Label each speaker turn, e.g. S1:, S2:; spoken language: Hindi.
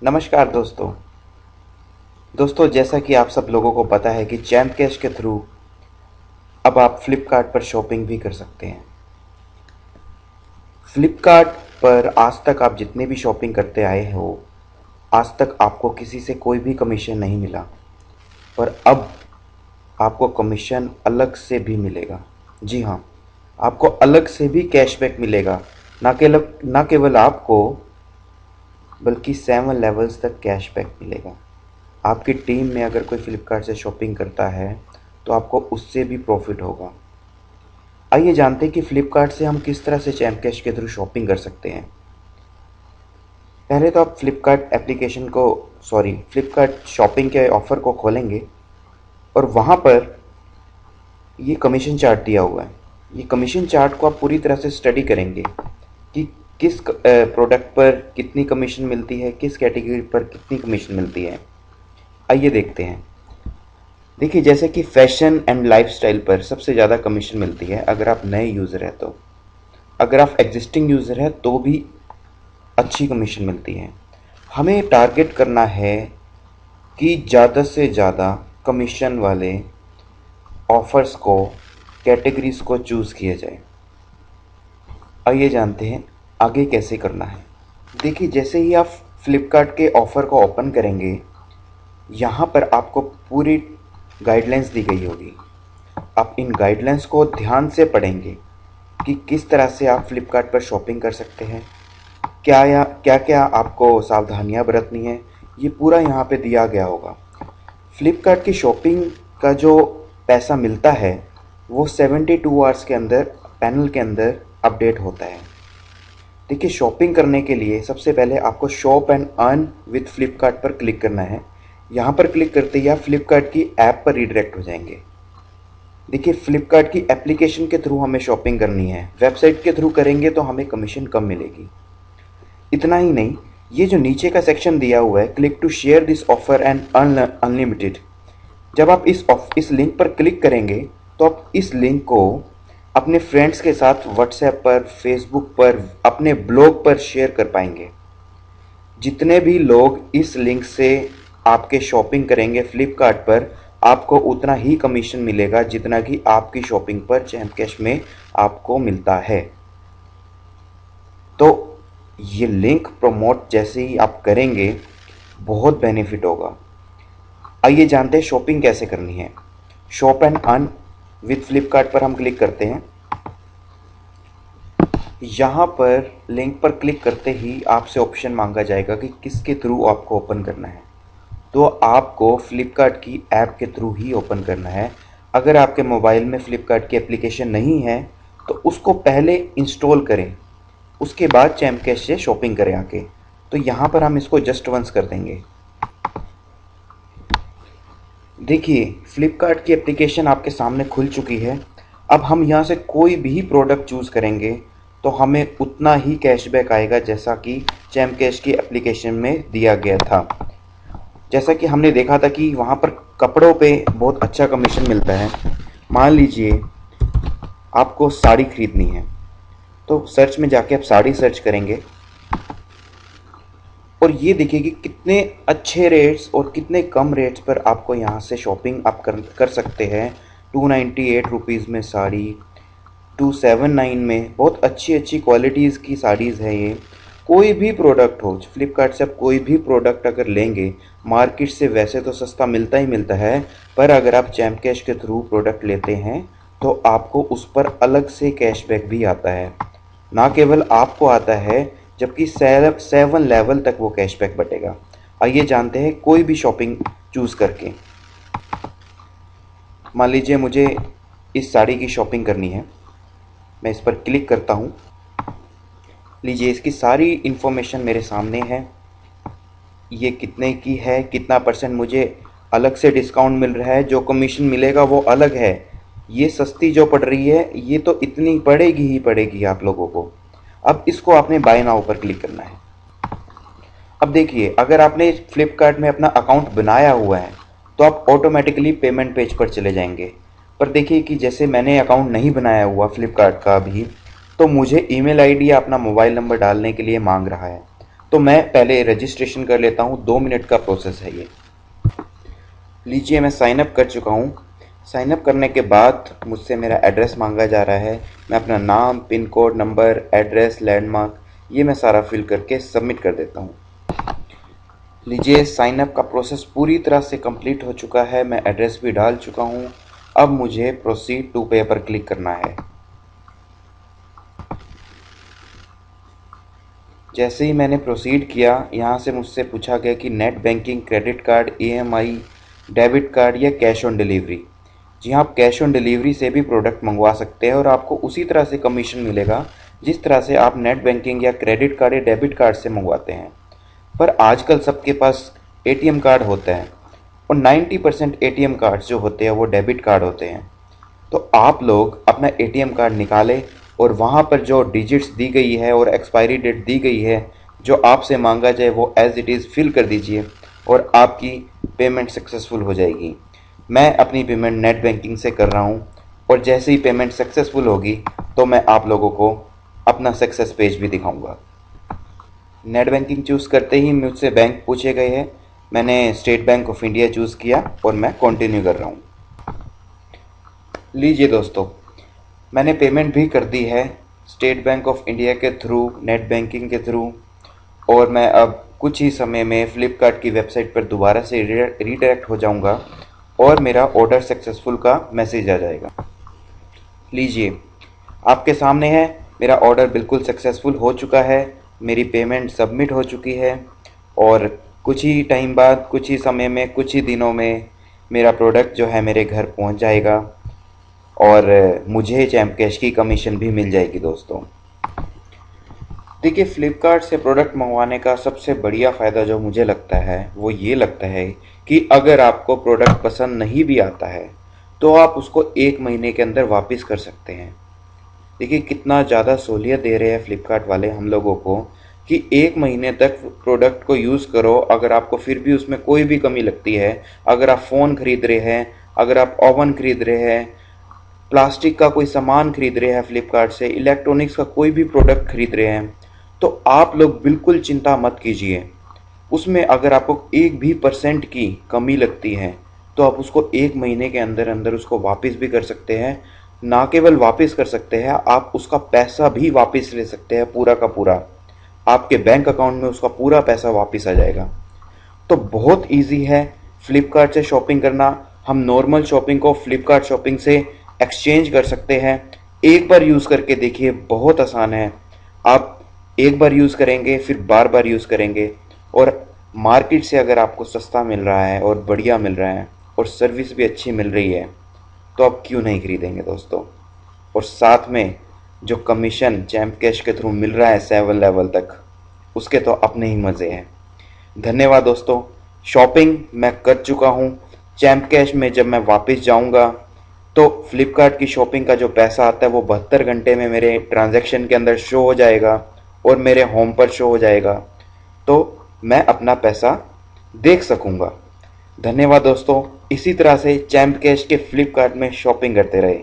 S1: नमस्कार दोस्तों। जैसा कि आप सब लोगों को पता है कि जैम कैश के थ्रू अब आप फ्लिपकार्ट पर शॉपिंग भी कर सकते हैं। फ्लिपकार्ट पर आज तक आप जितने भी शॉपिंग करते आए हो, आज तक आपको किसी से कोई भी कमीशन नहीं मिला, पर अब आपको कमीशन अलग से भी मिलेगा। जी हाँ, आपको अलग से भी कैशबैक मिलेगा। ना केवल आपको, बल्कि 7 लेवल्स तक कैशबैक मिलेगा। आपकी टीम में अगर कोई फ्लिपकार्ट से शॉपिंग करता है तो आपको उससे भी प्रॉफिट होगा। आइए जानते हैं कि फ्लिपकार्ट से हम किस तरह से जैम कैश के थ्रू शॉपिंग कर सकते हैं। पहले तो आप फ्लिपकार्ट शॉपिंग के ऑफ़र को खोलेंगे और वहाँ पर ये कमीशन चार्ट दिया हुआ है। ये कमीशन चार्ट को आप पूरी तरह से स्टडी करेंगे कि किस प्रोडक्ट पर कितनी कमीशन मिलती है, किस कैटेगरी पर कितनी कमीशन मिलती है। आइए देखते हैं। देखिए, जैसे कि फैशन एंड लाइफस्टाइल पर सबसे ज़्यादा कमीशन मिलती है अगर आप नए यूज़र हैं तो। अगर आप एग्जिस्टिंग यूज़र हैं तो भी अच्छी कमीशन मिलती है। हमें टारगेट करना है कि ज़्यादा से ज़्यादा कमीशन वाले ऑफ़र्स को, कैटेगरीज़ को चूज़ किया जाए। आइए जानते हैं आगे कैसे करना है। देखिए, जैसे ही आप फ्लिपकार्ट के ऑफ़र को ओपन करेंगे, यहाँ पर आपको पूरी गाइडलाइंस दी गई होगी। आप इन गाइडलाइंस को ध्यान से पढ़ेंगे कि किस तरह से आप फ्लिपकार्ट पर शॉपिंग कर सकते हैं, क्या क्या आपको सावधानियां बरतनी है, ये पूरा यहाँ पे दिया गया होगा। फ्लिपकार्ट की शॉपिंग का जो पैसा मिलता है वो 72 आवर्स के अंदर पैनल के अंदर अपडेट होता है। देखिए, शॉपिंग करने के लिए सबसे पहले आपको shop and earn with Flipkart पर क्लिक करना है। यहाँ पर क्लिक करते ही आप फ्लिपकार्ट की ऐप पर रीडायरेक्ट हो जाएंगे। देखिए, फ्लिपकार्ट की एप्लीकेशन के थ्रू हमें शॉपिंग करनी है। वेबसाइट के थ्रू करेंगे तो हमें कमीशन कम मिलेगी। इतना ही नहीं, ये जो नीचे का सेक्शन दिया हुआ है, click to share this offer and earn unlimited, जब आप इस लिंक पर क्लिक करेंगे तो आप इस लिंक को अपने फ्रेंड्स के साथ व्हाट्सएप पर, फेसबुक पर, अपने ब्लॉग पर शेयर कर पाएंगे। जितने भी लोग इस लिंक से आपके शॉपिंग करेंगे फ्लिपकार्ट पर, आपको उतना ही कमीशन मिलेगा जितना कि आपकी शॉपिंग पर जैम कैश में आपको मिलता है। तो ये लिंक प्रमोट जैसे ही आप करेंगे, बहुत बेनिफिट होगा। आइए जानते हैं शॉपिंग कैसे करनी है। Shop and earn with Flipkart पर हम क्लिक करते हैं। यहाँ पर लिंक पर क्लिक करते ही आपसे ऑप्शन मांगा जाएगा कि किसके थ्रू आपको ओपन करना है। तो आपको फ्लिपकार्ट की ऐप के थ्रू ही ओपन करना है। अगर आपके मोबाइल में फ्लिपकार्ट की एप्लीकेशन नहीं है तो उसको पहले इंस्टॉल करें, उसके बाद जैम कैश से शॉपिंग करें आके। तो यहाँ पर हम इसको जस्ट वंस कर देंगे। देखिए, फ्लिपकार्ट की एप्लीकेशन आपके सामने खुल चुकी है। अब हम यहाँ से कोई भी प्रोडक्ट चूज़ करेंगे तो हमें उतना ही कैशबैक आएगा जैसा कि जैम कैश की एप्लीकेशन में दिया गया था। जैसा कि हमने देखा था कि वहाँ पर कपड़ों पे बहुत अच्छा कमीशन मिलता है। मान लीजिए आपको साड़ी खरीदनी है तो सर्च में जाके आप साड़ी सर्च करेंगे और ये देखिए कि कितने अच्छे रेट्स और कितने कम रेट्स पर आपको यहाँ से शॉपिंग आप कर सकते हैं। 298 रुपीज़ में साड़ी, 279 में बहुत अच्छी अच्छी क्वालिटीज़ की साड़ीज़ है ये। कोई भी प्रोडक्ट हो, फ्लिपकार्ट से आप कोई भी प्रोडक्ट अगर लेंगे, मार्केट से वैसे तो सस्ता मिलता ही मिलता है, पर अगर आप जैम कैश के थ्रू प्रोडक्ट लेते हैं तो आपको उस पर अलग से कैशबैक भी आता है। ना केवल आपको आता है, जबकि 7 लेवल तक वो कैशबैक बटेगा। आइए जानते हैं कोई भी शॉपिंग चूज़ करके। मान लीजिए मुझे इस साड़ी की शॉपिंग करनी है, मैं इस पर क्लिक करता हूँ। लीजिए, इसकी सारी इन्फॉर्मेशन मेरे सामने है। ये कितने की है, कितना परसेंट मुझे अलग से डिस्काउंट मिल रहा है, जो कमीशन मिलेगा वो अलग है। ये सस्ती जो पड़ रही है ये तो इतनी पड़ेगी ही पड़ेगी आप लोगों को। अब इसको आपने बाय नाउ पर क्लिक करना है। अब देखिए, अगर आपने फ्लिपकार्ट में अपना अकाउंट बनाया हुआ है तो आप ऑटोमेटिकली पेमेंट पेज पर चले जाएंगे। पर देखिए कि जैसे मैंने अकाउंट नहीं बनाया हुआ फ्लिपकार्ट का अभी, तो मुझे ईमेल आईडी या अपना मोबाइल नंबर डालने के लिए मांग रहा है। तो मैं पहले रजिस्ट्रेशन कर लेता हूँ, 2 मिनट का प्रोसेस है ये। लीजिए मैं साइन अप कर चुका हूँ। साइन अप करने के बाद मुझसे मेरा एड्रेस मांगा जा रहा है। मैं अपना नाम, pin code, number, address, landmark ये मैं सारा फिल करके सबमिट कर देता हूँ। लीजिए साइन अप का प्रोसेस पूरी तरह से कंप्लीट हो चुका है। मैं एड्रेस भी डाल चुका हूँ। अब मुझे प्रोसीड टू पे पर क्लिक करना है। जैसे ही मैंने प्रोसीड किया, यहाँ से मुझसे पूछा गया कि net banking, credit card, EMI, debit card या कैश ऑन डिलीवरी। जी हाँ, आप कैश ऑन डिलीवरी से भी प्रोडक्ट मंगवा सकते हैं और आपको उसी तरह से कमीशन मिलेगा जिस तरह से आप नेट बैंकिंग या क्रेडिट कार्ड या डेबिट कार्ड से मंगवाते हैं। पर आजकल सबके पास एटीएम कार्ड होता है और 90% एटीएम कार्ड जो होते हैं वो डेबिट कार्ड होते हैं। तो आप लोग अपना एटीएम कार्ड निकालें और वहाँ पर जो डिजिट्स दी गई है और एक्सपायरी डेट दी गई है जो आपसे मांगा जाए वो एज इट इज़ फिल कर दीजिए और आपकी पेमेंट सक्सेसफुल हो जाएगी। मैं अपनी पेमेंट नेट बैंकिंग से कर रहा हूँ और जैसे ही पेमेंट सक्सेसफुल होगी तो मैं आप लोगों को अपना सक्सेस पेज भी दिखाऊंगा। नेट बैंकिंग चूज़ करते ही मुझसे बैंक पूछे गए हैं। मैंने state bank of India choose किया और मैं कंटिन्यू कर रहा हूँ। लीजिए दोस्तों, मैंने पेमेंट भी कर दी है स्टेट बैंक ऑफ इंडिया के थ्रू, नेट बैंकिंग के थ्रू, और मैं अब कुछ ही समय में फ्लिपकार्ट की वेबसाइट पर दोबारा से रीडायरेक्ट हो जाऊंगा और मेरा ऑर्डर सक्सेसफुल का मैसेज आ जाएगा। लीजिए आपके सामने है, मेरा ऑर्डर बिल्कुल सक्सेसफुल हो चुका है, मेरी पेमेंट सबमिट हो चुकी है और कुछ ही टाइम बाद, कुछ ही समय में, कुछ ही दिनों में मेरा प्रोडक्ट जो है मेरे घर पहुंच जाएगा और मुझे चैम्प कैश की कमीशन भी मिल जाएगी। दोस्तों देखिए, फ्लिपकार्ट से प्रोडक्ट मंगवाने का सबसे बढ़िया फ़ायदा जो मुझे लगता है वो ये लगता है कि अगर आपको प्रोडक्ट पसंद नहीं भी आता है तो आप उसको 1 महीने के अंदर वापस कर सकते हैं। देखिए कितना ज़्यादा सहूलियत दे रहे हैं फ्लिपकार्ट वाले हम लोगों को कि 1 महीने तक प्रोडक्ट को यूज़ करो। अगर आपको फिर भी उसमें कोई भी कमी लगती है, अगर आप फ़ोन खरीद रहे हैं, अगर आप ओवन खरीद रहे हैं, प्लास्टिक का कोई सामान खरीद रहे हैं फ्लिपकार्ट से, इलेक्ट्रॉनिक्स का कोई भी प्रोडक्ट खरीद रहे हैं, तो आप लोग बिल्कुल चिंता मत कीजिए। उसमें अगर आपको 1% भी की कमी लगती है तो आप उसको 1 महीने के अंदर अंदर उसको वापस भी कर सकते हैं। ना केवल वापस कर सकते हैं, आप उसका पैसा भी वापस ले सकते हैं, पूरा का पूरा आपके बैंक अकाउंट में उसका पूरा पैसा वापस आ जाएगा। तो बहुत इजी है फ्लिपकार्ट से शॉपिंग करना। हम नॉर्मल शॉपिंग को फ्लिपकार्ट शॉपिंग से एक्सचेंज कर सकते हैं। एक बार यूज़ करके देखिए, बहुत आसान है। आप एक बार यूज़ करेंगे, फिर बार बार यूज़ करेंगे और मार्केट से अगर आपको सस्ता मिल रहा है और बढ़िया मिल रहा है और सर्विस भी अच्छी मिल रही है तो आप क्यों नहीं खरीदेंगे दोस्तों। और साथ में जो कमीशन चैम्प कैश के थ्रू मिल रहा है 7 लेवल तक, उसके तो अपने ही मज़े हैं। धन्यवाद दोस्तों। शॉपिंग मैं कर चुका हूँ। चैम्प कैश में जब मैं वापस जाऊँगा तो फ्लिपकार्ट की शॉपिंग का जो पैसा आता है वो 72 घंटे में मेरे ट्रांजैक्शन के अंदर शो हो जाएगा और मेरे होम पर शो हो जाएगा, तो मैं अपना पैसा देख सकूँगा। धन्यवाद दोस्तों। इसी तरह से चैम्प कैश के फ्लिपकार्ट में शॉपिंग करते रहे।